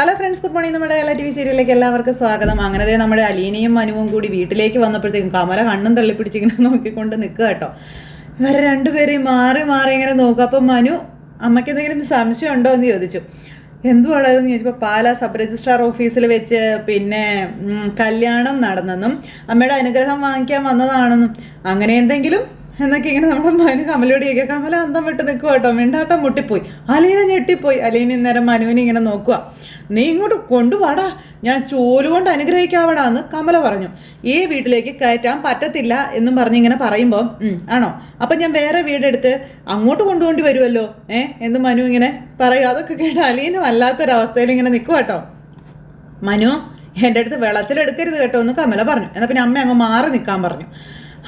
Hello friends, good morning. നമ്മുടെ എല്ലാ TV സീരിയലിലേക്ക് എല്ലാവർക്കും സ്വാഗതം. അങ്ങനെ നമ്മുടെ അലീനയും മനുവും കൂടി വീട്ടിലേക്ക് വന്നപ്പോഴത്തേക്കും കമല കണ്ണും തള്ളിപ്പിടിച്ചിങ്ങനെ നോക്കിക്കൊണ്ട് നിൽക്കുക കേട്ടോ. ഇവരെ രണ്ടുപേരെയും മാറി മാറി ഇങ്ങനെ നോക്കുക. അപ്പം മനു അമ്മയ്ക്ക് എന്തെങ്കിലും സംശയം ഉണ്ടോ എന്ന് ചോദിച്ചു. എന്തുവാടാതെന്ന് ചോദിച്ചപ്പോൾ പാലാ സബ് രജിസ്ട്രാർ ഓഫീസിൽ വെച്ച് പിന്നെ കല്യാണം നടന്നെന്നും അമ്മയുടെ അനുഗ്രഹം വാങ്ങിക്കാൻ വന്നതാണെന്നും അങ്ങനെ എന്തെങ്കിലും എന്നൊക്കെ ഇങ്ങനെ നമ്മുടെ മനു കമലോടിയൊക്കെ. കമല അന്തം വിട്ട് നിൽക്കുക കേട്ടോ. മിണ്ടാട്ടം മുട്ടിപ്പോയി. അലീന ഞെട്ടിപ്പോയി. അലീന ഇന്നേരം മനുവിനെ ഇങ്ങനെ നോക്കുക. നീ ഇങ്ങോട്ട് കൊണ്ടുപാടാ, ഞാൻ ചോലുകൊണ്ട് അനുഗ്രഹിക്കാവടാന്ന് കമല പറഞ്ഞു. ഈ വീട്ടിലേക്ക് കയറ്റാൻ പറ്റത്തില്ല എന്നും പറഞ്ഞിങ്ങനെ പറയുമ്പോൾ ആണോ, അപ്പം ഞാൻ വേറെ വീടെടുത്ത് അങ്ങോട്ട് കൊണ്ടുകൊണ്ടി വരുമല്ലോ എന്ന് മനു ഇങ്ങനെ പറയും. അതൊക്കെ കേട്ടോ അലീന വല്ലാത്തൊരവസ്ഥയിൽ ഇങ്ങനെ നിൽക്കുക കേട്ടോ. മനു എൻ്റെ അടുത്ത് വിളച്ചിലെടുക്കരുത് കേട്ടോ എന്ന് കമല പറഞ്ഞു. എന്നാൽ പിന്നെ അമ്മ അങ്ങ് മാറി നിൽക്കാൻ പറഞ്ഞു.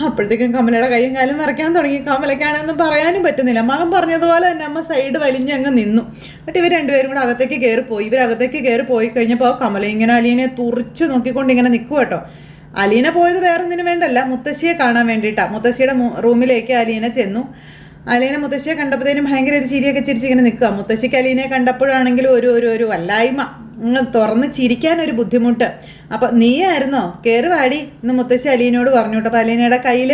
അപ്പോഴത്തേക്കും കമലയുടെ കൈയും കാലും മറയ്ക്കാൻ തുടങ്ങി. കമലയ്ക്കാണെന്ന് പറയാനും പറ്റുന്നില്ല. മകൻ പറഞ്ഞതുപോലെ തന്നെ അമ്മ സൈഡ് വലിഞ്ഞ് അങ്ങ് നിന്നു. എന്നിട്ട് ഇവർ രണ്ടുപേരും കൂടെ അകത്തേക്ക് കയറിപ്പോയി. ഇവരകത്തേക്ക് കയറി പോയി കഴിഞ്ഞപ്പോൾ കമല ഇങ്ങനെ അലീനെ തുറിച്ച് നോക്കിക്കൊണ്ട് ഇങ്ങനെ നിൽക്കുക കേട്ടോ. അലീന പോയത് വേറൊന്നിനും വേണ്ടല്ല, മുത്തശ്ശിയെ കാണാൻ വേണ്ടിയിട്ടാണ്. മുത്തശ്ശിയുടെ റൂമിലേക്ക് അലീന ചെന്നു. അലീന മുത്തശ്ശിയെ കണ്ടപ്പോഴത്തേനും ഭയങ്കര ഒരു ചിരിയൊക്കെ ചിരിച്ചിങ്ങനെ നിൽക്കുക. മുത്തശ്ശിക്ക് അലീനയെ കണ്ടപ്പോഴാണെങ്കിൽ ഒരു വല്ലായ്മ, തുറന്ന് ചിരിക്കാനൊരു ബുദ്ധിമുട്ട്. അപ്പം നീയായിരുന്നോ, കയറി വാടി എന്ന് മുത്തശ്ശി അലീനയോട് പറഞ്ഞു കേട്ടോ. അപ്പം അലീനയുടെ കയ്യിൽ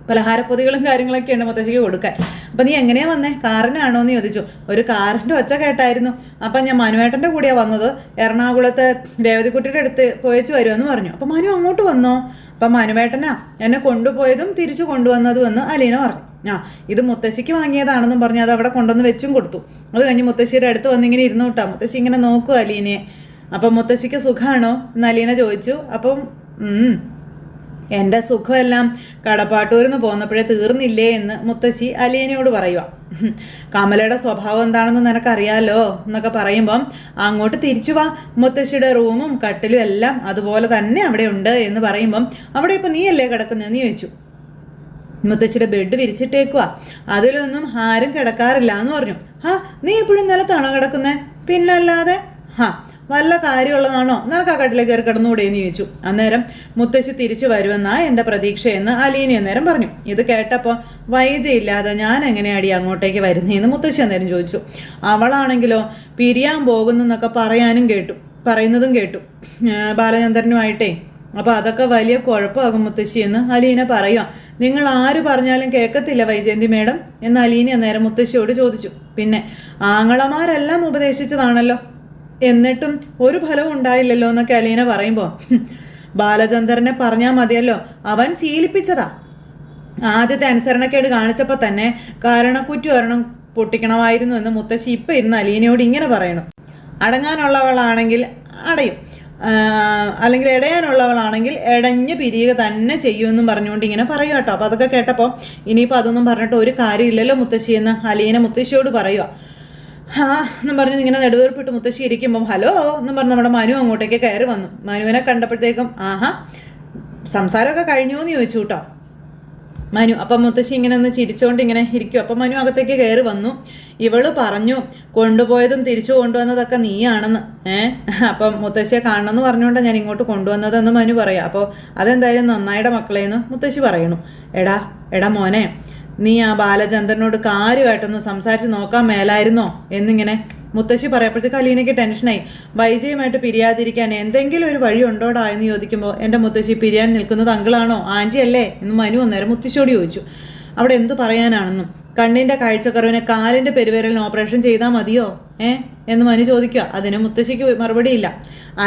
പലഹാരപ്പൊതികളും കാര്യങ്ങളൊക്കെ ഉണ്ട് മുത്തശ്ശിക്ക് കൊടുക്കാൻ. അപ്പം നീ എങ്ങനെയാണ് വന്നേ, കാറിനാണോ എന്ന് ചോദിച്ചു. ഒരു കാറിൻ്റെ ഒച്ച കേട്ടായിരുന്നു. അപ്പം ഞാൻ മനുവേട്ടൻ്റെ കൂടെയാണ് വന്നത്. എറണാകുളത്ത് രേവതിക്കുട്ടിയുടെ അടുത്ത് പോയച്ചു വരുമെന്ന് പറഞ്ഞു. അപ്പം മനു അങ്ങോട്ട് വന്നോ. അപ്പം മനുവേട്ടനാ എന്നെ കൊണ്ടുപോയതും തിരിച്ചു കൊണ്ടുവന്നതും എന്ന് അലീന പറഞ്ഞു. ഇത് മുത്തശ്ശിക്ക് വാങ്ങിയതാണെന്നും പറഞ്ഞ് അത് അവിടെ കൊണ്ടുവന്ന് വെച്ചും കൊടുത്തു. അത് കഴിഞ്ഞ് മുത്തശ്ശിയുടെ അടുത്ത് വന്നിങ്ങനെ ഇരുന്നു കേട്ടോ. മുത്തശ്ശി ഇങ്ങനെ നോക്കുക അലീനയെ. അപ്പം മുത്തശ്ശിക്ക് സുഖമാണോ എന്ന് അലീന ചോദിച്ചു. അപ്പം എൻ്റെ സുഖമെല്ലാം കടപ്പാട്ടൂരിന്ന് പോന്നപ്പോഴേ തീർന്നില്ലേ എന്ന് മുത്തശ്ശി അലീനയോട് പറയുക. കമലയുടെ സ്വഭാവം എന്താണെന്ന് നിനക്കറിയാലോ എന്നൊക്കെ പറയുമ്പം അങ്ങോട്ട് തിരിച്ചു വാ, മുത്തശ്ശിയുടെ റൂമും കട്ടിലും എല്ലാം അതുപോലെ തന്നെ അവിടെ ഉണ്ട് എന്ന് പറയുമ്പം അവിടെ ഇപ്പം നീയല്ലേ കിടക്കുന്നതെന്ന് ചോദിച്ചു. മുത്തശ്ശിയുടെ ബെഡ് വിരിച്ചിട്ടേക്കുക, അതിലൊന്നും ആരും കിടക്കാറില്ല എന്ന് പറഞ്ഞു. നീ എപ്പോഴും നിലത്താണോ കിടക്കുന്നത്? പിന്നല്ലാതെ. വല്ല കാര്യമുള്ളതാണോ, നിനക്ക് ആ കട്ടിലേക്ക് കയറി കിടന്നുകൂടെ എന്ന് ചോദിച്ചു. അന്നേരം മുത്തശ്ശി തിരിച്ചു വരുമെന്നാ എൻ്റെ പ്രതീക്ഷയെന്ന് അലീന അന്നേരം പറഞ്ഞു. ഇത് കേട്ടപ്പോൾ വൈജയില്ലാതെ ഞാൻ എങ്ങനെയാടി അങ്ങോട്ടേക്ക് വരുന്നതെന്ന് മുത്തശ്ശി അന്നേരം ചോദിച്ചു. അവളാണെങ്കിലോ പിരിയാൻ പോകുന്നെന്നൊക്കെ പറയുന്നതും കേട്ടു ബാലചന്ദ്രനുമായിട്ടേ. അപ്പോൾ അതൊക്കെ വലിയ കുഴപ്പമാകും മുത്തശ്ശി എന്ന് അലീന പറയുക. നിങ്ങൾ ആര് പറഞ്ഞാലും കേൾക്കത്തില്ല വൈജയന്തി മേഡം എന്ന് അലീന അന്നേരം മുത്തശ്ശിയോട് ചോദിച്ചു. പിന്നെ ആങ്ങളമാരെല്ലാം ഉപദേശിച്ചതാണല്ലോ, എന്നിട്ടും ഒരു ഫലവും ഉണ്ടായില്ലല്ലോ എന്നൊക്കെ അലീന പറയുമ്പോൾ ബാലചന്ദ്രനെ പറഞ്ഞാൽ മതിയല്ലോ, അവൻ ശീലിപ്പിച്ചതാ. ആദ്യത്തെ അനുസരണക്കേട് കാണിച്ചപ്പോൾ തന്നെ കാരണക്കുറ്റി ഒരെണ്ണം പൊട്ടിക്കണമായിരുന്നു എന്ന് മുത്തശ്ശി ഇപ്പം ഇരുന്ന് അലീനയോട് ഇങ്ങനെ പറയണം. അടങ്ങാനുള്ളവളാണെങ്കിൽ അടയും, അല്ലെങ്കിൽ ഇടയാനുള്ളവളാണെങ്കിൽ ഇടഞ്ഞ് പിരിയുക തന്നെ ചെയ്യുമെന്നും പറഞ്ഞുകൊണ്ട് ഇങ്ങനെ പറയും കേട്ടോ. അപ്പോൾ അതൊക്കെ കേട്ടപ്പോൾ ഇനിയിപ്പോൾ അതൊന്നും പറഞ്ഞിട്ട് ഒരു കാര്യമില്ലല്ലോ മുത്തശ്ശി എന്ന് അലീന മുത്തശ്ശിയോട് പറയുക. എന്നും പറഞ്ഞ് ഇങ്ങനെ നെടുവേർപ്പിട്ട് മുത്തശ്ശി ഇരിക്കുമ്പം ഹലോ എന്നും പറഞ്ഞ് നമ്മുടെ മനു അങ്ങോട്ടേക്ക് കയറി വന്നു. മനുവിനെ കണ്ടപ്പോഴത്തേക്കും സംസാരമൊക്കെ കഴിഞ്ഞു എന്ന് ചോദിച്ചു കേട്ടോ മനു. അപ്പം മുത്തശ്ശി ഇങ്ങനെ ഒന്ന് ചിരിച്ചുകൊണ്ട് ഇങ്ങനെ ഇരിക്കും. അപ്പം മനു അകത്തേക്ക് കയറി വന്നു. ഇവള് പറഞ്ഞു കൊണ്ടുപോയതും തിരിച്ചു കൊണ്ടുവന്നതൊക്കെ നീയാണെന്ന്. അപ്പം മുത്തശ്ശിയെ കാണണമെന്ന് പറഞ്ഞുകൊണ്ട് ഞാൻ ഇങ്ങോട്ട് കൊണ്ടുവന്നതെന്ന് മനു പറയാം. അപ്പോൾ അതെന്തായാലും നന്നായിടെ മക്കളേന്ന് മുത്തശ്ശി പറയണു. എടാ മോനെ, നീ ആ ബാലചന്ദ്രനോട് കാര്യമായിട്ടൊന്ന് സംസാരിച്ച് നോക്കാൻ മേലായിരുന്നോ എന്നിങ്ങനെ മുത്തശ്ശി പറയപ്പോഴത്തേക്ക് അലീനയ്ക്ക് ടെൻഷനായി. വൈജയുമായിട്ട് പിരിയാതിരിക്കാൻ എന്തെങ്കിലും ഒരു വഴി ഉണ്ടോടാ എന്ന് ചോദിക്കുമ്പോൾ എൻ്റെ മുത്തശ്ശി പിരിയാൻ നിൽക്കുന്നത് അങ്കിളാണോ ആൻറ്റി അല്ലേ എന്ന് മനു അന്നേരം മുത്തശ്ശിയോട് ചോദിച്ചു. അവിടെ എന്തു പറയാനാണെന്നും കണ്ണിൻ്റെ കാഴ്ചക്കുറവിന് കാലിൻ്റെ പെരുവിരലിന് ഓപ്പറേഷൻ ചെയ്താൽ മതിയോ എന്ന് മനു ചോദിക്കുക. അതിന് മുത്തശ്ശിക്ക് മറുപടിയില്ല.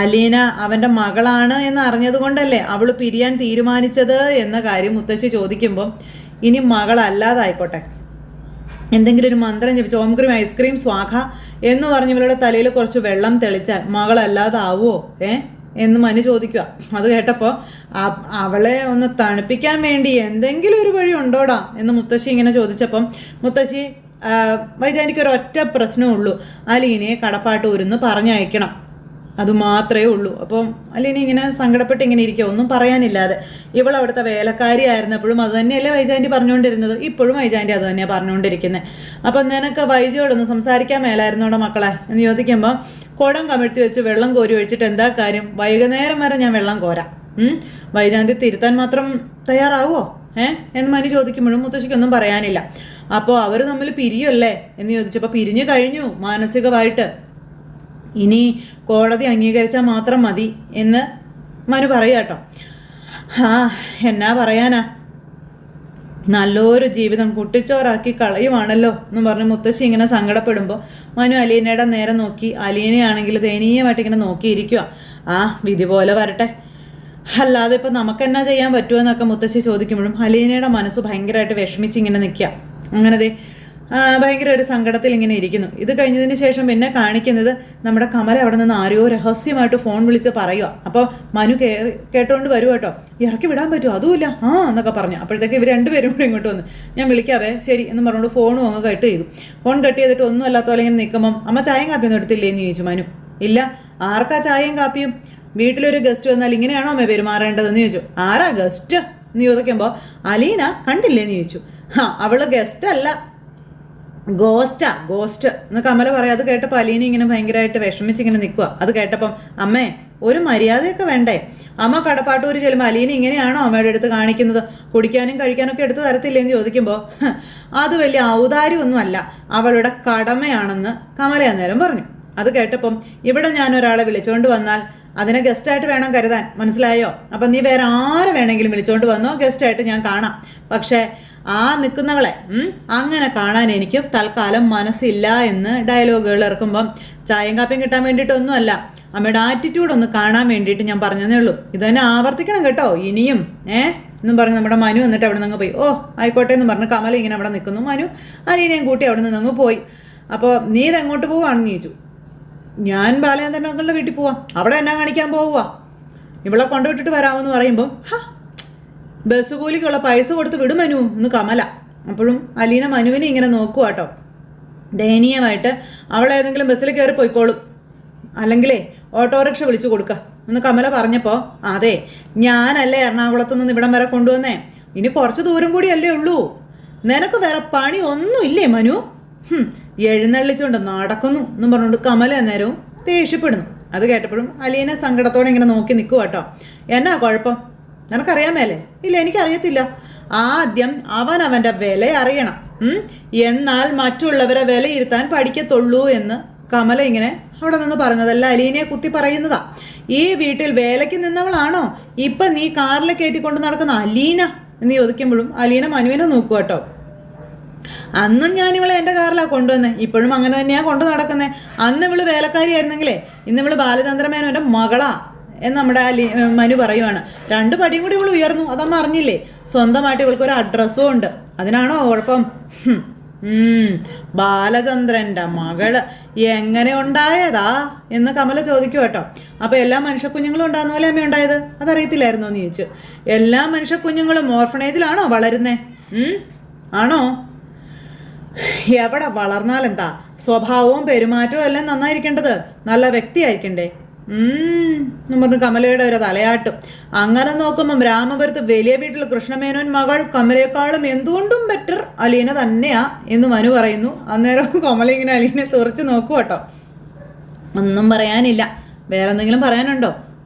അലീന അവൻ്റെ മകളാണ് എന്ന് അറിഞ്ഞതുകൊണ്ടല്ലേ അവൾ പിരിയാൻ തീരുമാനിച്ചത് എന്ന കാര്യം മുത്തശ്ശി ചോദിക്കുമ്പോൾ ഇനി മകളല്ലാതായിക്കോട്ടെ, എന്തെങ്കിലും ഒരു മന്ത്രം ജപിച്ച് ഓം ക്രീം ഐസ്ക്രീം സ്വാഖ എന്ന് പറഞ്ഞ് ഇവളുടെ തലയിൽ കുറച്ച് വെള്ളം തെളിച്ചാൽ മകളല്ലാതാവുമോ എന്ന് മനു ചോദിക്കുക. അത് കേട്ടപ്പോൾ അവളെ ഒന്ന് തണുപ്പിക്കാൻ വേണ്ടി എന്തെങ്കിലും ഒരു വഴി ഉണ്ടോടാ എന്ന് മുത്തശ്ശി ഇങ്ങനെ ചോദിച്ചപ്പം മുത്തശ്ശി വൈജാനിക്ക് ഒരൊറ്റ പ്രശ്നമുള്ളൂ, അലീനയെ കടപ്പാട്ടൂരിന്ന് പറഞ്ഞയക്കണം, അതുമാത്രമേ ഉള്ളൂ. അപ്പം അലീന ഇങ്ങനെ സങ്കടപ്പെട്ട് ഇങ്ങനെ ഇരിക്കുക, ഒന്നും പറയാനില്ലാതെ. ഇവൾ അവിടുത്തെ വേലക്കാരി ആയിരുന്നപ്പോഴും അത് തന്നെയല്ലേ വൈജാൻറ്റി പറഞ്ഞുകൊണ്ടിരുന്നത്, ഇപ്പോഴും വൈജാൻറ്റി അത് തന്നെയാണ് പറഞ്ഞുകൊണ്ടിരിക്കുന്നത്. അപ്പം നിനക്ക് വൈജയോടൊന്ന് സംസാരിക്കാൻ മേലായിരുന്നോടെ മക്കളെ എന്ന് ചോദിക്കുമ്പോൾ കുടം കമിഴ്ത്തി വെച്ച് വെള്ളം കോരി ഒഴിച്ചിട്ട് എന്താ കാര്യം, വൈകുന്നേരം വരെ ഞാൻ വെള്ളം കോരാം, വൈജാൻറ്റി തിരുത്താൻ മാത്രം തയ്യാറാവുമോ എന്ന് മനു ചോദിക്കുമ്പോഴും മുത്തശ്ശിക്കൊന്നും പറയാനില്ല. അപ്പോൾ അവർ തമ്മിൽ പിരിയല്ലേ എന്ന് ചോദിച്ചപ്പോൾ പിരിഞ്ഞു കഴിഞ്ഞു മാനസികമായിട്ട്. ഇനി കോടതി അംഗീകരിച്ചാൽ മാത്രം മതി എന്ന് മനു പറയുക കേട്ടോ. എന്നാ പറയാനാ, നല്ലൊരു ജീവിതം കുട്ടിച്ചോറാക്കി കളയുവാണല്ലോ എന്ന് പറഞ്ഞ് മുത്തശ്ശി ഇങ്ങനെ സങ്കടപ്പെടുമ്പോൾ മനു അലീനയുടെ നേരെ നോക്കി, അലീനയാണെങ്കിൽ ദയനീയമായിട്ട് ഇങ്ങനെ നോക്കിയിരിക്കുക. വിധി പോലെ വരട്ടെ, അല്ലാതെ ഇപ്പം നമുക്കെന്നാ ചെയ്യാൻ പറ്റുമെന്നൊക്കെ മുത്തശ്ശി ചോദിക്കുമ്പോഴും അലീനയുടെ മനസ്സ് ഭയങ്കരമായിട്ട് വിഷമിച്ചിങ്ങനെ നിൽക്കുക. അങ്ങനത്തെ ഭയങ്കര ഒരു സങ്കടത്തിൽ ഇങ്ങനെ ഇരിക്കുന്നു. ഇത് കഴിഞ്ഞതിന് ശേഷം പിന്നെ കാണിക്കുന്നത് നമ്മുടെ കമല അവിടെ നിന്ന് ആരെയോ രഹസ്യമായിട്ട് ഫോൺ വിളിച്ച് പറയുക. അപ്പോൾ മനു കേട്ടോണ്ട് വരും കേട്ടോ. ഇറക്കി വിടാൻ പറ്റുമോ? അതുമില്ല എന്നൊക്കെ പറഞ്ഞു. അപ്പോഴത്തേക്ക് ഇവർ രണ്ടുപേരും കൂടെ ഇങ്ങോട്ട് വന്ന്, ഞാൻ വിളിക്കാവേ ശരി എന്ന് പറഞ്ഞുകൊണ്ട് ഫോണും അങ്ങ് കട്ട് ചെയ്തു. ഫോൺ കട്ട് ചെയ്തിട്ട് ഒന്നും അല്ലാത്ത പോലെ ഇങ്ങനെ നിൽക്കുമ്പം അമ്മ ചായയും കാപ്പിയൊന്നും എടുത്തില്ലേ എന്ന് ചോദിച്ചു മനു. ഇല്ല. ആർക്കാ ചായയും കാപ്പിയും? വീട്ടിലൊരു ഗസ്റ്റ് വന്നാൽ ഇങ്ങനെയാണോ അമ്മ പെരുമാറേണ്ടതെന്ന് ചോദിച്ചു. ആരാ ഗസ്റ്റ് എന്ന് ചോദിക്കുമ്പോൾ അലീന കണ്ടില്ലേന്ന് ചോദിച്ചു. അവള് ഗസ്റ്റ് അല്ല, ഗോസ്റ്റ് എന്ന് കമല പറയാം. അത് കേട്ടപ്പോൾ അലീന ഇങ്ങനെ ഭയങ്കരമായിട്ട് വിഷമിച്ചിങ്ങനെ നിൽക്കുക. അത് കേട്ടപ്പം അമ്മേ ഒരു മര്യാദയൊക്കെ വേണ്ടേ? അമ്മ കടപ്പാട്ടൂർ ചെല്ലുമ്പോൾ അലീന ഇങ്ങനെയാണോ അമ്മയുടെ അടുത്ത് കാണിക്കുന്നത്? കുടിക്കാനും കഴിക്കാനൊക്കെ എടുത്ത് തരത്തില്ലേന്ന് ചോദിക്കുമ്പോൾ അത് വലിയ ഔദാര്യമൊന്നും അല്ല, അവളുടെ കടമയാണെന്ന് കമല അന്നേരം പറഞ്ഞു. അത് കേട്ടപ്പം ഇവിടെ ഞാൻ ഒരാളെ വിളിച്ചുകൊണ്ട് വന്നാൽ അതിനെ ഗസ്റ്റായിട്ട് വേണം കരുതാൻ, മനസ്സിലായോ? അപ്പം നീ വേറെ ആരെ വേണമെങ്കിലും വിളിച്ചുകൊണ്ട് വന്നോ, ഗസ്റ്റായിട്ട് ഞാൻ കാണാം. പക്ഷേ നിൽക്കുന്നവളെ അങ്ങനെ കാണാൻ എനിക്ക് തൽക്കാലം മനസ്സില്ല എന്ന് ഡയലോഗുകൾ ഇറക്കുമ്പം ചായയും കാപ്പിയും കിട്ടാൻ വേണ്ടിയിട്ടൊന്നുമല്ല, അമ്മയുടെ ആറ്റിറ്റ്യൂഡ് ഒന്ന് കാണാൻ വേണ്ടിയിട്ട് ഞാൻ പറഞ്ഞതേ ഉള്ളൂ. ഇത് തന്നെ ആവർത്തിക്കണം കേട്ടോ ഇനിയും എന്നും പറഞ്ഞ് നമ്മുടെ മനു എന്നിട്ട് അവിടെ നിന്ന് പോയി. ആയിക്കോട്ടെ എന്ന് പറഞ്ഞ് കമല ഇങ്ങനെ അവിടെ നിൽക്കുന്നു. മനു അലീനയും കൂട്ടി അവിടെ നിന്ന് പോയി. അപ്പോൾ നീ ഇതെങ്ങോട്ട് പോവാണെന്ന് ചോദിച്ചു. ഞാൻ ബാലചന്ദ്രൻ അങ്കിളുടെ വീട്ടിൽ പോവാം. അവിടെ എന്നാ കാണിക്കാൻ പോവുക? ഇവളെ കൊണ്ടുവിട്ടിട്ട് വരാമെന്ന് പറയുമ്പോൾ ബസ് കൂലിക്കുള്ള പൈസ കൊടുത്ത് വിടും മനു എന്ന് കമല. അപ്പോഴും അലീന മനുവിനെ ഇങ്ങനെ നോക്കുക കേട്ടോ ദയനീയമായിട്ട്. അവളേതെങ്കിലും ബസ്സിൽ കയറി പോയിക്കോളും, അല്ലെങ്കിലേ ഓട്ടോറിക്ഷ വിളിച്ചു കൊടുക്കുക എന്ന് കമല പറഞ്ഞപ്പോൾ അതെ ഞാനല്ലേ എറണാകുളത്ത് നിന്ന് ഇവിടം വരെ കൊണ്ടുവന്നേ, ഇനി കുറച്ച് ദൂരം കൂടിയല്ലേ ഉള്ളൂ, നിനക്ക് വേറെ പണി ഒന്നും ഇല്ലേ മനു? എഴുന്നള്ളിച്ചുകൊണ്ട് നടക്കുന്നു എന്നും പറഞ്ഞുകൊണ്ട് കമല അന്നേരവും ദേഷ്യപ്പെടുന്നു. അത് കേട്ടപ്പോഴും അലീന സങ്കടത്തോടെ ഇങ്ങനെ നോക്കി നിൽക്കുക കേട്ടോ. എന്നാ കുഴപ്പം? നിനക്കറിയാമേലേ? ഇല്ല എനിക്കറിയത്തില്ല. ആദ്യം അവനവൻ്റെ വില അറിയണം, എന്നാൽ മറ്റുള്ളവരെ വിലയിരുത്താൻ പഠിക്കത്തുള്ളൂ എന്ന് കമല ഇങ്ങനെ അവിടെ നിന്ന് പറഞ്ഞതല്ല, അലീനയെ കുത്തി പറയുന്നതാ. ഈ വീട്ടിൽ വേലയ്ക്ക് നിന്നവളാണോ ഇപ്പം നീ കാറിൽ കയറ്റിക്കൊണ്ട് നടക്കുന്ന അലീന എന്ന് ചോദിക്കുമ്പോഴും അലീന മനുവിനെ നോക്കുക കേട്ടോ. അന്നും ഞാനിവളെ എൻ്റെ കാറിലാണ് കൊണ്ടുവന്നേ, ഇപ്പോഴും അങ്ങനെ തന്നെയാണ് കൊണ്ടു നടക്കുന്നേ. അന്ന് ഇവള് വേലക്കാരിയായിരുന്നെങ്കിലേ ഇന്ന് ഇവള് ബാലചന്ദ്രമേനോ എൻ്റെ മകളാ എന്ന് നമ്മുടെ മനു പറയുവാണ്. 2 പടിയും കൂടി ഇവൾ ഉയർന്നു, അതമ്മ അറിഞ്ഞില്ലേ? സ്വന്തമായിട്ട് ഇവൾക്കൊരു അഡ്രസ്സും ഉണ്ട്, അതിനാണോ കുഴപ്പം? ബാലചന്ദ്രൻ്റെ മകള് എങ്ങനെ ഉണ്ടായതാ എന്ന് കമല ചോദിക്കും കേട്ടോ. അപ്പോൾ എല്ലാ മനുഷ്യക്കുഞ്ഞുങ്ങളും ഉണ്ടാകുന്ന പോലെ അമ്മ ഉണ്ടായത് അതറിയത്തില്ലായിരുന്നോ എന്ന് ചോദിച്ചു. എല്ലാ മനുഷ്യക്കുഞ്ഞുങ്ങളും ഓർഫണേജിലാണോ വളരുന്നേ? ആണോ? എവിടെ വളർന്നാലെന്താ, സ്വഭാവവും പെരുമാറ്റവും എല്ലാം നന്നായിരിക്കേണ്ടത്, നല്ല വ്യക്തിയായിരിക്കണ്ടേ എന്ന് പറഞ്ഞു കമലയുടെ ഒരു തലയാട്ടും. അങ്ങനെ നോക്കുമ്പം രാമപുരത്ത് വലിയ വീട്ടിൽ കൃഷ്ണമേനോൻ മകൾ കമലയെക്കാളും എന്തുകൊണ്ടും ബെറ്റർ അലീന തന്നെയാ എന്ന് മനു പറയുന്നു. അന്നേരം കമല ഇങ്ങനെ അലീനെ തുറച്ച് നോക്കൂ കേട്ടോ. ഒന്നും പറയാനില്ല. വേറെ എന്തെങ്കിലും പറയാനുണ്ടോ?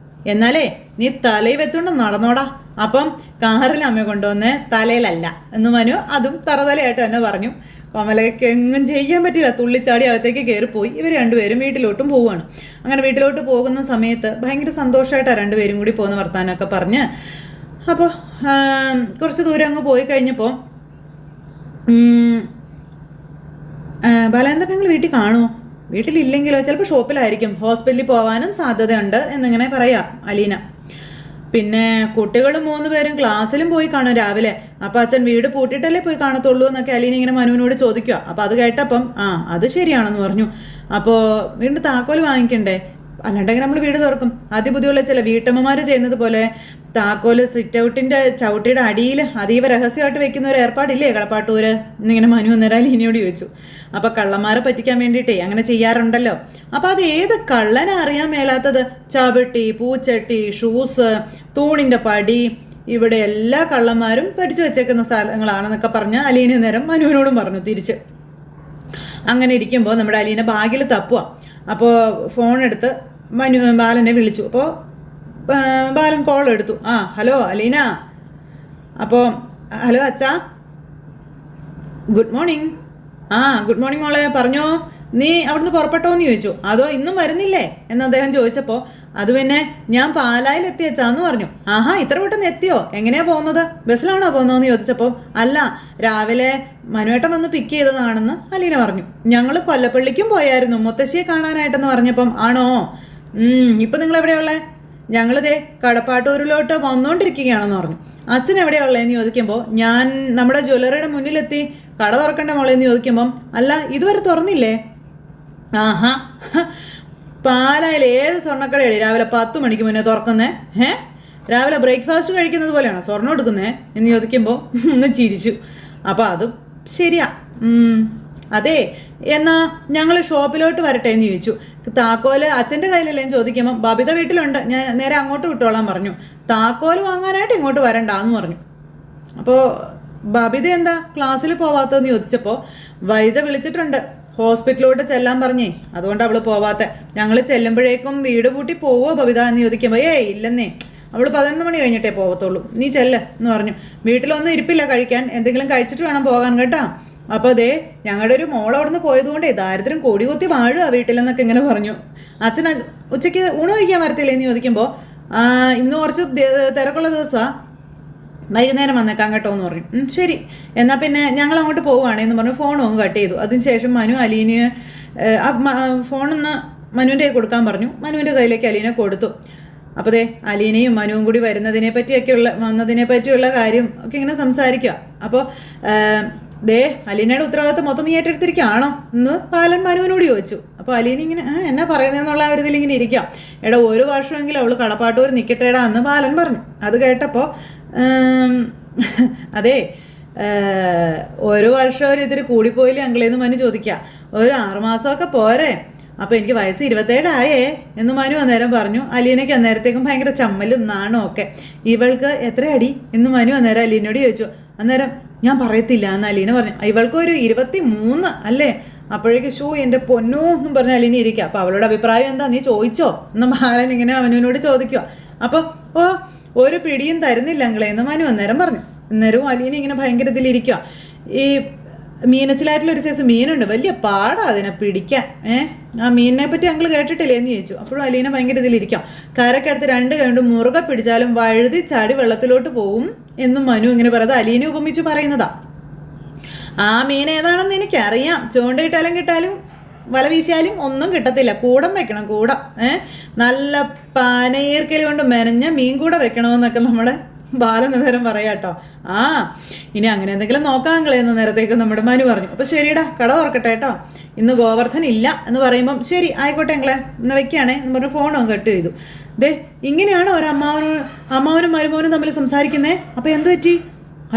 എന്നാലേ നീ തലയിൽ വെച്ചോണ്ട് നടന്നോടാ. അപ്പം കാറിൽ അമ്മ കൊണ്ടുവന്നേ, തലയിലല്ല എന്ന് മനു അതും തറതലയായിട്ട് തന്നെ പറഞ്ഞു. കമലയ്ക്ക് എങ്ങും ചെയ്യാൻ പറ്റില്ല, തുള്ളിച്ചാടി അകത്തേക്ക് കയറിപ്പോയി. ഇവർ രണ്ടുപേരും വീട്ടിലോട്ടും പോവുകയാണ്. അങ്ങനെ വീട്ടിലോട്ട് പോകുന്ന സമയത്ത് ഭയങ്കര സന്തോഷമായിട്ടാണ് രണ്ടുപേരും കൂടി പോകുന്ന വർത്താനമൊക്കെ പറഞ്ഞ്. അപ്പോൾ കുറച്ച് ദൂരം അങ്ങ് പോയി കഴിഞ്ഞപ്പോൾ ബാലേന്ദ്രൻ ഞങ്ങൾ വീട്ടിൽ കാണുമോ? വീട്ടിലില്ലെങ്കിലോ? ചിലപ്പോൾ ഷോപ്പിലായിരിക്കും, ഹോസ്പിറ്റലിൽ പോകാനും സാധ്യതയുണ്ട് എന്നിങ്ങനെ പറയാം അലീന. പിന്നെ കുട്ടികൾ 3 പേരും ക്ലാസ്സിലും പോയി കാണും രാവിലെ. അപ്പം അച്ഛൻ വീട് പൂട്ടിയിട്ടല്ലേ പോയി കാണത്തുള്ളൂ എന്നൊക്കെ അലീന ഇങ്ങനെ മനുവിനോട് ചോദിക്കുക. അപ്പം അത് കേട്ടപ്പം അത് ശരിയാണെന്ന് പറഞ്ഞു. അപ്പോൾ വീടിൻ്റെ താക്കോൽ വാങ്ങിക്കണ്ടേ? അല്ലാണ്ടെങ്കിൽ നമ്മൾ വീട് തുറക്കും. അതിബുദ്ധിയുള്ള ചില വീട്ടമ്മമാർ ചെയ്യുന്നത് പോലെ താക്കോല് സിറ്റ് ഔട്ടിൻ്റെ ചവിട്ടിയുടെ അടിയിൽ അതീവ രഹസ്യമായിട്ട് വെക്കുന്ന ഒരു ഏർപ്പാടില്ലേ കടപ്പാട്ടൂര് എന്നിങ്ങനെ മനു അന്നേരം അലീനയോട് ചോദിച്ചു. അപ്പം കള്ളന്മാരെ പറ്റിക്കാൻ വേണ്ടിയിട്ടേ അങ്ങനെ ചെയ്യാറുണ്ടല്ലോ. അപ്പം അത് ഏത് കള്ളനെ അറിയാൻ മേലാത്തത്? ചവിട്ടി, പൂച്ചട്ടി, ഷൂസ്, തൂണിൻ്റെ പടി, ഇവിടെ എല്ലാ കള്ളന്മാരും പഠിച്ചു വെച്ചേക്കുന്ന സ്ഥലങ്ങളാണെന്നൊക്കെ പറഞ്ഞ് അലീന നേരം മനുവിനോടും പറഞ്ഞു തിരിച്ച്. അങ്ങനെ ഇരിക്കുമ്പോൾ നമ്മുടെ അലീന ബാഗിൽ തപ്പുക. അപ്പോൾ ഫോൺ എടുത്ത് ബാലനെ വിളിച്ചു. അപ്പോൾ ബാലൻ കോൾ എടുത്തു. ഹലോ അലീന. അപ്പോൾ ഹലോ അച്ഛാ, ഗുഡ് മോർണിംഗ്. ഗുഡ് മോർണിംഗ് മോളെ, പറഞ്ഞോ. നീ അവിടുന്ന് പുറപ്പെട്ടോ എന്ന് ചോദിച്ചു. അതോ ഇന്നും വരുന്നില്ലേ എന്ന് അദ്ദേഹം ചോദിച്ചപ്പോൾ അത് പിന്നെ ഞാൻ പാലായിൽ എത്തിയച്ചാന്ന് പറഞ്ഞു. ആഹാ, ഇത്ര പെട്ടെന്ന് എത്തിയോ? എങ്ങനെയാ പോകുന്നത്? ബസ്സിലാണോ പോകുന്നതെന്ന് ചോദിച്ചപ്പോൾ അല്ല, രാവിലെ മനുവേട്ടൻ വന്ന് പിക്ക് ചെയ്തതാണെന്ന് അലീന പറഞ്ഞു. ഞങ്ങൾ കൊല്ലപ്പള്ളിക്കും പോയായിരുന്നു മുത്തശ്ശിയെ കാണാനായിട്ടെന്ന് പറഞ്ഞപ്പം ആണോ, ഇപ്പം നിങ്ങൾ എവിടെയുള്ളേ? ഞങ്ങളിതേ കടപ്പാട്ടൂരിലോട്ട് വന്നുകൊണ്ടിരിക്കുകയാണെന്ന് പറഞ്ഞു. അച്ഛൻ എവിടെയുള്ളതെന്ന് ചോദിക്കുമ്പോൾ ഞാൻ നമ്മുടെ ജ്വല്ലറിയുടെ മുന്നിലെത്തി. കട തുറക്കണ്ട മോളേന്ന് ചോദിക്കുമ്പം അല്ല, ഇതുവരെ തുറന്നില്ലേ? ആഹാ, പാലായിൽ ഏത് സ്വർണ്ണക്കടയാണ് രാവിലെ 10 മണിക്ക് മുന്നേ തുറക്കുന്നേ? രാവിലെ ബ്രേക്ക്ഫാസ്റ്റ് കഴിക്കുന്നത് പോലെയാണോ സ്വർണ്ണം എടുക്കുന്നേ എന്ന് ചോദിക്കുമ്പോൾ ഒന്ന് ചിരിച്ചു. അപ്പോൾ അതും ശരിയാ. അതെ, എന്നാ ഞങ്ങൾ ഷോപ്പിലോട്ട് വരട്ടെ എന്ന് ചോദിച്ചു. താക്കോല് അച്ഛൻ്റെ കയ്യിലല്ലേന്ന് ചോദിക്കുമ്പോൾ ബബിത വീട്ടിലുണ്ട്, ഞാൻ നേരെ അങ്ങോട്ട് വിട്ടോളാൻ പറഞ്ഞു. താക്കോല് വാങ്ങാനായിട്ട് ഇങ്ങോട്ട് വരണ്ടാന്ന് പറഞ്ഞു. അപ്പോൾ ബബിത എന്താ ക്ലാസ്സിൽ പോവാത്തതെന്ന് ചോദിച്ചപ്പോൾ വൈജ വിളിച്ചിട്ടുണ്ട്, ഹോസ്പിറ്റലിലോട്ട് ചെല്ലാൻ പറഞ്ഞേ, അതുകൊണ്ട് അവൾ പോവാത്ത. ഞങ്ങൾ ചെല്ലുമ്പോഴേക്കും വീട് പൂട്ടി പോവോ ബബിത എന്ന് ചോദിക്കുമ്പോൾ ഇല്ലെന്നേ, അവൾ 11 മണി കഴിഞ്ഞിട്ടേ പോകത്തുള്ളൂ, നീ ചെല്ല് എന്ന് പറഞ്ഞു. വീട്ടിലൊന്നും ഇരിപ്പില്ല കഴിക്കാൻ, എന്തെങ്കിലും കഴിച്ചിട്ട് വേണം പോകാൻ കേട്ടോ. അപ്പോൾ അതേ ഞങ്ങളുടെ ഒരു മോൾ അവിടെ നിന്ന് പോയതുകൊണ്ടേ ദാരിദ്ര്യം കൊടി കുത്തി വാഴുക വീട്ടിലെന്നൊക്കെ ഇങ്ങനെ പറഞ്ഞു. അച്ഛൻ ഉച്ചയ്ക്ക് ഊണ് കഴിക്കാൻ വരത്തില്ലേ എന്ന് ചോദിക്കുമ്പോൾ ഇന്ന് കുറച്ച് തിരക്കുള്ള ദിവസമാണ്, വൈകുന്നേരം വന്നേക്കാം കേട്ടോ എന്ന് പറഞ്ഞു. ശരി, എന്നാൽ പിന്നെ ഞങ്ങൾ അങ്ങോട്ട് പോവുകയാണെന്ന് പറഞ്ഞു. ഫോൺ ഒന്ന് കട്ട് ചെയ്തു. അതിനുശേഷം മനു അലീനെ ഫോണൊന്ന് മനുവിൻ്റെ കൊടുക്കാൻ പറഞ്ഞു. മനുവിൻ്റെ കയ്യിലേക്ക് അലീനെ കൊടുത്തു. അപ്പോൾ ദേ അലീനയും മനുവും കൂടി വന്നതിനെ പറ്റിയുള്ള കാര്യം ഒക്കെ ഇങ്ങനെ സംസാരിക്കുക. അപ്പോൾ ദേ അലീനയുടെ ഉത്തരവാദിത്വം മൊത്തം നീ ഏറ്റെടുത്തിരിക്കുകയാണോ എന്ന് ബാലൻ മനുവിനോട് ചോദിച്ചു. അപ്പോൾ അലീന ഇങ്ങനെ എന്നാ പറയുന്നതെന്നുള്ള ആ ഒരു ഇതിൽ ഇങ്ങനെ ഇരിക്കാം. എടാ, 1 വർഷമെങ്കിലും അവൾ കടപ്പാട്ടൂർ നിൽക്കട്ടേടാ എന്ന് ബാലൻ പറഞ്ഞു. അത് കേട്ടപ്പോൾ അതെ 1 വർഷം ഒരു ഇതിൽ കൂടിപ്പോയില്ലേ അങ്കിളേന്ന് മനു ചോദിക്കുക. ഒരു 6 മാസമൊക്കെ പോരെ? അപ്പോൾ എനിക്ക് വയസ്സ് 27 ആയേ എന്ന് മനു അന്നേരം പറഞ്ഞു. അലീനയ്ക്ക് അന്നേരത്തേക്കും ഭയങ്കര ചമ്മലും നാണോ ഒക്കെ. ഇവൾക്ക് എത്ര അടി എന്ന് മനു അന്നേരം അലീനോട് ചോദിച്ചു. അന്നേരം ഞാൻ പറയത്തില്ല എന്ന് അലീന പറഞ്ഞു. ഇവൾക്ക് ഒരു 23 അല്ലേ? അപ്പോഴേക്ക് എൻ്റെ പൊന്നോ എന്നും പറഞ്ഞ് അലീന ഇരിക്കുക. അപ്പോൾ അവളുടെ അഭിപ്രായം എന്താ, നീ ചോദിച്ചോ എന്ന് ബാലൻ ഇങ്ങനെ അവനോട് ചോദിക്കുക. അപ്പോൾ ഒരു പിടിയും തരുന്നില്ല അങ്കിളെ എന്ന് മനു അന്നേരം പറഞ്ഞു. അന്നേരവും അലീന ഇങ്ങനെ ഭയങ്കര ഇതിലിരിക്കുക. ഈ മീനച്ചിലാറ്റിലൊരു സൈസ് മീനുണ്ട്, വലിയ പാടാ അതിനെ പിടിക്കാൻ. ആ മീനിനെ പറ്റി അങ്കിൾ കേട്ടിട്ടില്ലേ എന്ന് ചോദിച്ചു. അപ്പോഴും അലീന ഭയങ്കര ഇതിലിരിക്കാം. കരക്കടുത്ത് 2 കൈ കൊണ്ട് മുറുകെ പിടിച്ചാലും വഴുതി ചാടി വെള്ളത്തിലോട്ട് പോകും എന്നും മനു ഇങ്ങനെ പറയുന്നത് അലീന ഉപമിച്ച് പറയുന്നതാ. ആ മീൻ ഏതാണെന്ന് എനിക്കറിയാം, ചൂണ്ടയിട്ടാലും കിട്ടാലും വല വീശിയാലും ഒന്നും കിട്ടത്തില്ല, കൂടം വെക്കണം, കൂടം. നല്ല പനീർക്കൽ കൊണ്ട് മെനഞ്ഞ മീൻ കൂടെ വെക്കണമെന്നൊക്കെ നമ്മുടെ ബാലൻ നേരം പറയാം കേട്ടോ. ഇനി അങ്ങനെ എന്തെങ്കിലും നോക്കാമെങ്കിലെന്ന് നേരത്തേക്ക് നമ്മുടെ മനു പറഞ്ഞു. അപ്പോൾ ശരിടാ, കട തുറക്കട്ടെ കേട്ടോ, ഇന്ന് ഗോവർദ്ധൻ ഇല്ല എന്ന് പറയുമ്പം ശരി ആയിക്കോട്ടെ എങ്ങളെ എന്നാൽ വെക്കുകയാണേ എന്ന് പറഞ്ഞ് ഫോണും കട്ട് ചെയ്തു. ദേ ഇങ്ങനെയാണ് അമ്മാവനും മരുമോനും തമ്മിൽ സംസാരിക്കുന്നേ. അപ്പോൾ എന്തു പറ്റി?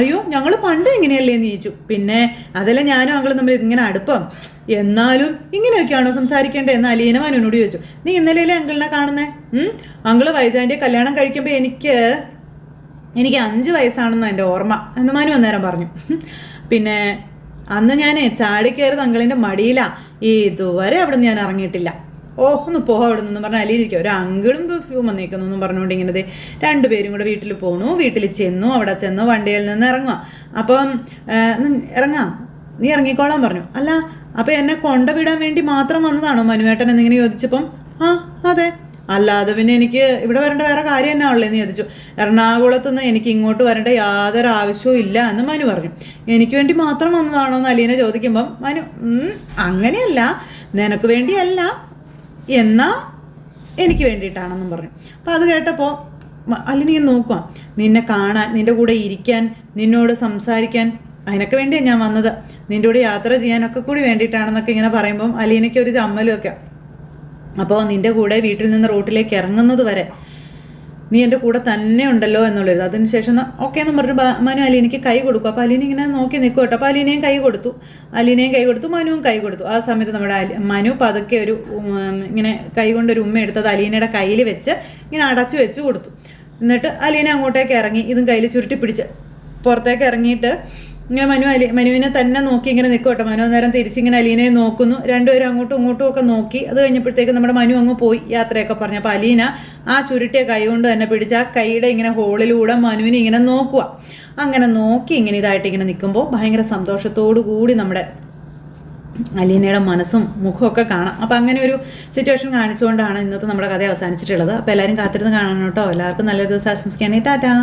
അയ്യോ, ഞങ്ങൾ പണ്ട് ഇങ്ങനെയല്ലേ എന്ന് ചോദിച്ചു. പിന്നെ അതല്ല ഞാനും അങ്ങളും തമ്മിൽ ഇങ്ങനെ അടുപ്പം, എന്നാലും ഇങ്ങനെയൊക്കെയാണോ സംസാരിക്കേണ്ടത് എന്ന് അലീന മനുവിനോട് ചോദിച്ചു. നീ ഇന്നലെയല്ലേ അങ്കിളിനെ കാണുന്നേ? അങ്കിള് വൈജാൻ്റെ കല്യാണം കഴിക്കുമ്പോൾ എനിക്ക് 5 വയസ്സാണെന്ന് എൻ്റെ ഓർമ്മ എന്ന് മനു അന്നേരം പറഞ്ഞു. പിന്നെ അന്ന് ഞാൻ ചാടിക്കയറുന്നത് അങ്കിളിൻ്റെ മടിയിലാണ്, ഇതുവരെ അവിടെ നിന്ന് ഞാൻ ഇറങ്ങിയിട്ടില്ല. ഒന്ന് പോകാം അവിടെ നിന്ന് പറഞ്ഞാൽ അലിയിരിക്കും. ഒരു അങ്കിളും പെർഫ്യൂം വന്നേക്കുന്നു എന്നും പറഞ്ഞുകൊണ്ട് ഇങ്ങനെ 2 പേരും കൂടെ വീട്ടിൽ പോണു. വീട്ടിൽ ചെന്നു, അവിടെ ചെന്നു വണ്ടിയിൽ നിന്ന് ഇറങ്ങുക. അപ്പം ഇറങ്ങാം, നീ ഇറങ്ങിക്കോളാൻ പറഞ്ഞു. അല്ല, അപ്പം എന്നെ കൊണ്ടുവിടാൻ വേണ്ടി മാത്രം വന്നതാണോ മനുവേട്ടൻ എന്നിങ്ങനെ ചോദിച്ചപ്പം അതെ, അല്ലാതെ പിന്നെ എനിക്ക് ഇവിടെ വരേണ്ട വേറെ കാര്യം എന്നാ ഉള്ളതെന്ന് ചോദിച്ചു. എറണാകുളത്തുനിന്ന് എനിക്ക് ഇങ്ങോട്ട് വരേണ്ട യാതൊരു ആവശ്യവും ഇല്ല എന്ന് മനു പറഞ്ഞു. എനിക്ക് വേണ്ടി മാത്രം വന്നതാണോ എന്ന് അലീന ചോദിക്കുമ്പം മനു അങ്ങനെയല്ല, നിനക്ക് വേണ്ടിയല്ല, എന്നാ എനിക്ക് വേണ്ടിയിട്ടാണെന്നും പറഞ്ഞു. അപ്പോൾ അത് കേട്ടപ്പോൾ അലീന ഇങ്ങനെ നോക്കുക, നിന്നെ കാണാൻ, നിൻ്റെ കൂടെ ഇരിക്കാൻ, നിന്നോട് സംസാരിക്കാൻ, അതിനൊക്കെ വേണ്ടിയാണ് ഞാൻ വന്നത്, നിൻ്റെ കൂടെ യാത്ര ചെയ്യാനൊക്കെ കൂടി വേണ്ടിയിട്ടാണെന്നൊക്കെ ഇങ്ങനെ പറയുമ്പം അലീനയ്ക്ക് ഒരു ചമ്മലും ഒക്കെ. അപ്പോൾ നിൻ്റെ കൂടെ വീട്ടിൽ നിന്ന് റോട്ടിലേക്ക് ഇറങ്ങുന്നത് വരെ നീ എൻ്റെ കൂടെ തന്നെ ഉണ്ടല്ലോ എന്നുള്ളത്. അതിനുശേഷം ഓക്കെ എന്ന് പറഞ്ഞു മനു അലീനയ്ക്ക് കൈ കൊടുക്കും. അപ്പോൾ അലീന ഇങ്ങനെ നോക്കി നിൽക്കും കേട്ടോ. അപ്പോൾ അലീനയും കൈ കൊടുത്തു, മനുവും കൈ കൊടുത്തു. ആ സമയത്ത് നമ്മുടെ മനു പതുക്കെ ഒരു ഇങ്ങനെ കൈ കൊണ്ടൊരു ഉമ്മ എടുത്തത് അലീനയുടെ കയ്യിൽ വെച്ച് ഇങ്ങനെ അടച്ചു വെച്ച് കൊടുത്തു. എന്നിട്ട് അലീന അങ്ങോട്ടേക്ക് ഇറങ്ങി, ഇതും കയ്യിൽ ചുരുട്ടി പിടിച്ച് പുറത്തേക്ക് ഇറങ്ങിയിട്ട് ഇങ്ങനെ മനുവിനെ തന്നെ നോക്കി ഇങ്ങനെ നിൽക്കും കേട്ടോ. മനു നേരം തിരിച്ചിങ്ങനെ അലീനയെ നോക്കുന്നു. 2 പേരും അങ്ങോട്ടും ഇങ്ങോട്ടും ഒക്കെ നോക്കി. അത് കഴിഞ്ഞപ്പോഴത്തേക്ക് നമ്മുടെ മനു അങ്ങ് പോയി യാത്രയൊക്കെ പറഞ്ഞു. അപ്പോൾ അലീന ആ ചുരുട്ടിയ കൈ കൊണ്ട് തന്നെ പിടിച്ച് ആ കൈയുടെ ഇങ്ങനെ ഹോളിലൂടെ മനുവിനെ ഇങ്ങനെ നോക്കുക. അങ്ങനെ നോക്കി ഇങ്ങനെ ഇതായിട്ട് ഇങ്ങനെ നിൽക്കുമ്പോൾ ഭയങ്കര സന്തോഷത്തോടു കൂടി നമ്മുടെ അലീനയുടെ മനസ്സും മുഖമൊക്കെ കാണാം. അപ്പോൾ അങ്ങനെ ഒരു സിറ്റുവേഷൻ കാണിച്ചുകൊണ്ടാണ് ഇന്നത്തെ നമ്മുടെ കഥ അവസാനിച്ചിട്ടുള്ളത്. അപ്പോൾ എല്ലാവരും കാത്തിരുന്ന് കാണണം കേട്ടോ. എല്ലാവർക്കും നല്ലൊരു ദിവസം ആശംസിക്കാനായി. ടാറ്റാ.